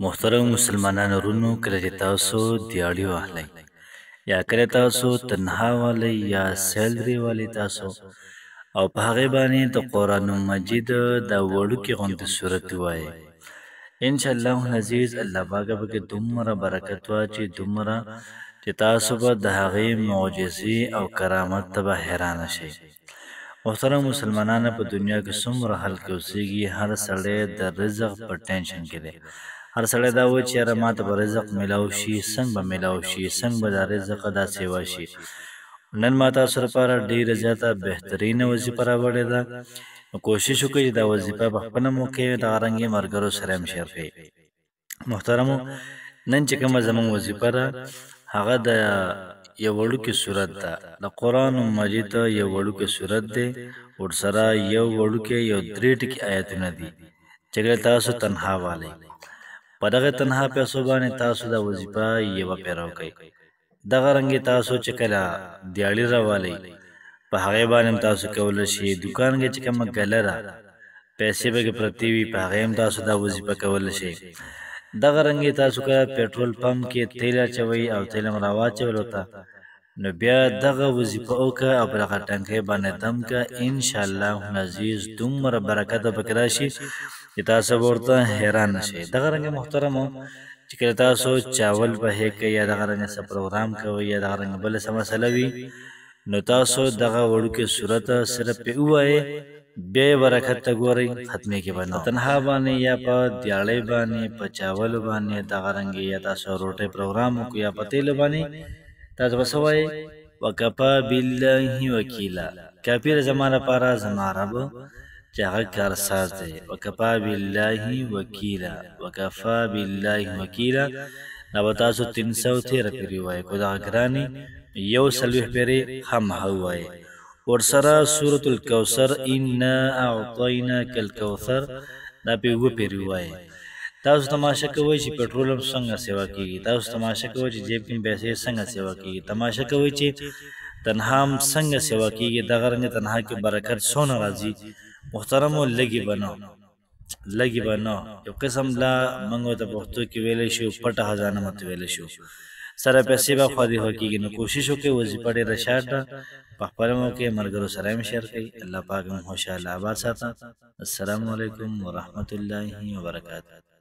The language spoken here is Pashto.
محترم مسلمانانو ورونو، کله چې تاسو دیاړي واخلئ یا کله تاسو تنها والی یا سیلري والی تاسو او په هغې باندې د قرآن مجید د وړوکې غوندې صورت ووایئ، انشاءالله العزیز الله پاک به پکې دومره برکت واچي، دومره چې تاسو به د هغې معجزې او کرامت ته به حیرانه شئ. محترم مسلمانانو، په دنیا کې څومره خلک اوسېږي، هر سړی د رزق په ټینشن کې دی. هر سړی دا وایي چې یاره ماته به رزق میلاو شي، څنګه به میلاو شي، څنګه به دا رزق داسې وشي. نن ما تاسو لپاره ډېره زیاته بهترینه وظیفه راوړې ده، نو کوشش وکړئ چې دا وظیفه په خپله مو کوئ، دغه رنګې ملګرو سره هم شیر کړئ. محترمو، نن چې کومه زموږ وظیفه ده هغه د یو وړوکې صورت ده، د قرآن مجید یو وړوکې صورت دی، ورسره یو وړوکې یو 3 ټکي آیتونه دي چې کله تاسو تنها والی په دغه تنها پیسو باندې تاسو دا وظیفه یوه پیره وکئ. دغه رنګې تاسو چې کله دیاړي راوالئ په هغې باندې هم تاسو کولی شئ. دوکان کې چې کومه ګله ده پیسې پکې پرتې وي، په هغې هم تاسو دا وظیفه کولی شئ. دغه رنګې تاسو که پټرول پمپ کې تیل اچوئ او تیل هم راواچول ورته، نو بیا دغه وظیفه وکړه او په دغه ټنکۍ باندې دم کړه، انشاءالله العزیز دومره برکت به پکې راشي چې تاسو به ورته حیران شئ. دغه رنګې محترمو، چې کله تاسو چاول پخې کوئ یا دغه رنګه څه پروګرام کوئ یا دغه رنګه بله څه مسله وي، نو تاسو دغه وړوکې صورت صرف پې ووایئ، بیا یې برکت ته ګورئ، ختمېږي به نه. په تنها باندې یا په دیاړۍ باندې په چاولو باندې دغه رنګې یا تاسو روټۍ پروګرام وکړو یا په تیلو باندې تاسو به څه وایئ؟ وکفا بالله وکیلا، کافي ده زما لپاره زما رب چې هغه کارساز دی. وکفا بالله وکیلا، وکفا بالله وکیلا، دا به تاسو 313 پیرې ووایئ. که دغه ګرانې 140 پیرې خامخا ووایئ. ورسره سورة الکوثر انا اعطیناک الکوثر دا پې 7 پیرې ووایئ. تاسو تماشه کوئ چې پټرول هم څنګه سیوا کېږي، تاسو تماشه کوئ چې جیب کې پیسې څنګه سیوا کېږي، تماشه کوئ چې تنها هم څنګه سیوا کېږي، دغه رنګې تنها کې برکت څونه راځي. محترمو، لږې به نه یو قسم لا موږ ورته پښتو کې ویلی شو پټه خزانه ورته ویلی شو، سره پیسې به خوا دېخوا کېږي. نو کوشش وکړئ وظیفه ډېره شارټ ده، په خپله مو کې ملګرو سره هم شیر کوئ. الله پاک مو خوشحاله آباد ساته. السلام علیکم ورحمة الله وبرکاته.